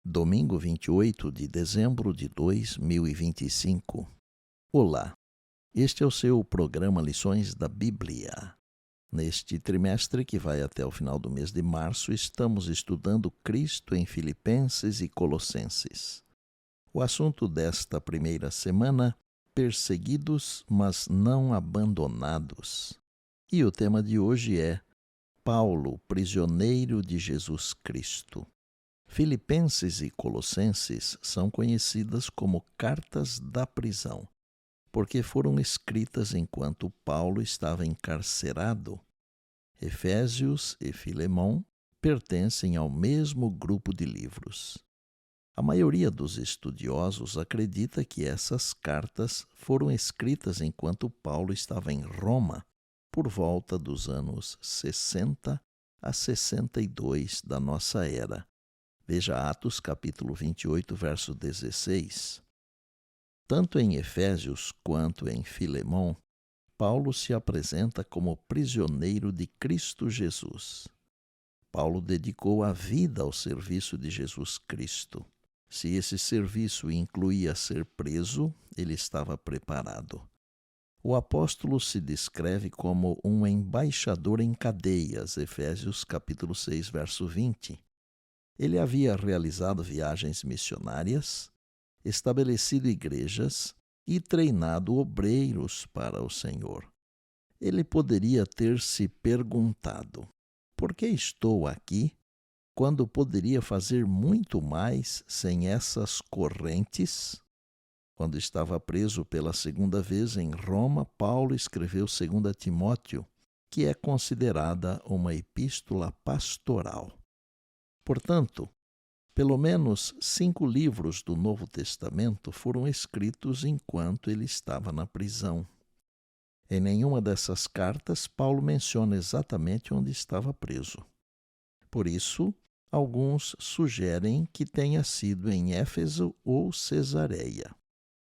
Domingo 28 de dezembro de 2025. Olá, este é o seu programa Lições da Bíblia. Neste trimestre, que vai até o final do mês de março, estamos estudando Cristo em Filipenses e Colossenses. O assunto desta primeira semana: perseguidos, mas não abandonados. E o tema de hoje é Paulo, prisioneiro de Jesus Cristo. Filipenses e Colossenses são conhecidas como cartas da prisão, porque foram escritas enquanto Paulo estava encarcerado. Efésios e Filemão pertencem ao mesmo grupo de livros. A maioria dos estudiosos acredita que essas cartas foram escritas enquanto Paulo estava em Roma, por volta dos anos 60 a 62 da nossa era. Veja Atos capítulo 28, verso 16. Tanto em Efésios quanto em Filemão, Paulo se apresenta como prisioneiro de Cristo Jesus. Paulo dedicou a vida ao serviço de Jesus Cristo. Se esse serviço incluía ser preso, ele estava preparado. O apóstolo se descreve como um embaixador em cadeias, Efésios capítulo 6, verso 20. Ele havia realizado viagens missionárias, estabelecido igrejas e treinado obreiros para o Senhor. Ele poderia ter se perguntado: por que estou aqui quando poderia fazer muito mais sem essas correntes? Quando estava preso pela segunda vez em Roma, Paulo escreveu 2 Timóteo, que é considerada uma epístola pastoral. Portanto, pelo menos 5 livros do Novo Testamento foram escritos enquanto ele estava na prisão. Em nenhuma dessas cartas, Paulo menciona exatamente onde estava preso. Por isso, alguns sugerem que tenha sido em Éfeso ou Cesareia.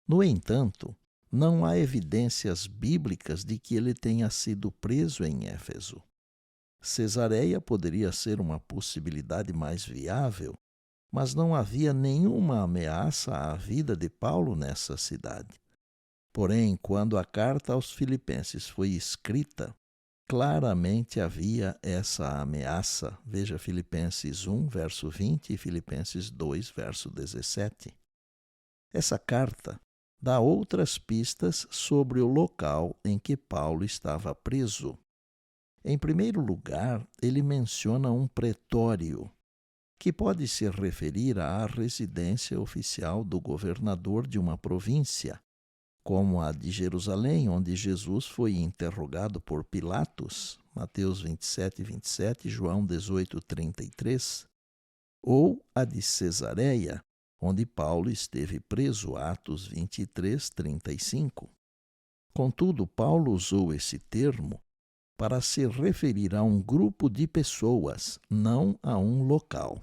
No entanto, não há evidências bíblicas de que ele tenha sido preso em Éfeso. Cesareia poderia ser uma possibilidade mais viável, mas não havia nenhuma ameaça à vida de Paulo nessa cidade. Porém, quando a carta aos Filipenses foi escrita, claramente havia essa ameaça. Veja Filipenses 1, verso 20 e Filipenses 2, verso 17. Essa carta dá outras pistas sobre o local em que Paulo estava preso. Em primeiro lugar, ele menciona um pretório, que pode se referir à residência oficial do governador de uma província, como a de Jerusalém, onde Jesus foi interrogado por Pilatos, Mateus 27, 27, João 18, 33, ou a de Cesareia, onde Paulo esteve preso, Atos 23, 35. Contudo, Paulo usou esse termo para se referir a um grupo de pessoas, não a um local.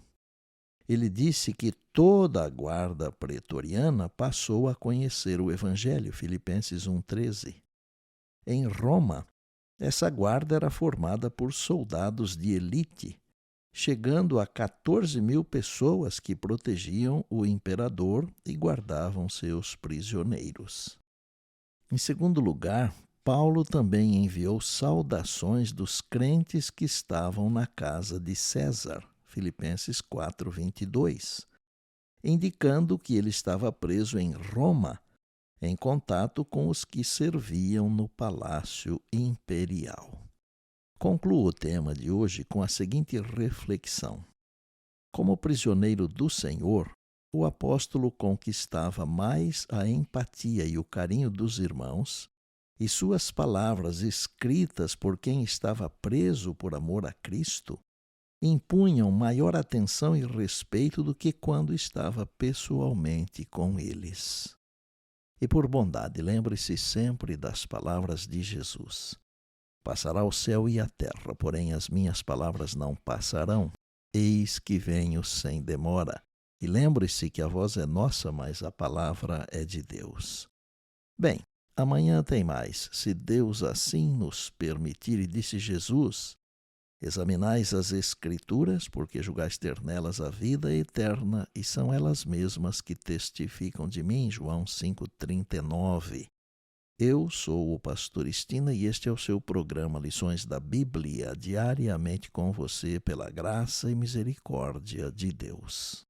Ele disse que toda a guarda pretoriana passou a conhecer o Evangelho, Filipenses 1,13. Em Roma, essa guarda era formada por soldados de elite, chegando a 14.000 pessoas que protegiam o imperador e guardavam seus prisioneiros. Em segundo lugar, Paulo também enviou saudações dos crentes que estavam na casa de César, Filipenses 4, 22, indicando que ele estava preso em Roma, em contato com os que serviam no palácio imperial. Concluo o tema de hoje com a seguinte reflexão. Como prisioneiro do Senhor, o apóstolo conquistava mais a empatia e o carinho dos irmãos, e suas palavras escritas por quem estava preso por amor a Cristo impunham maior atenção e respeito do que quando estava pessoalmente com eles. E por bondade, lembre-se sempre das palavras de Jesus. Passará o céu e a terra, porém as minhas palavras não passarão. Eis que venho sem demora. E lembre-se que a voz é nossa, mas a palavra é de Deus. Bem, amanhã tem mais, se Deus assim nos permitir, e disse Jesus: Examinais as Escrituras, porque julgais ter nelas a vida eterna, e são elas mesmas que testificam de mim. João 5,39. Eu sou o pastor Estina e este é o seu programa Lições da Bíblia, diariamente com você pela graça e misericórdia de Deus.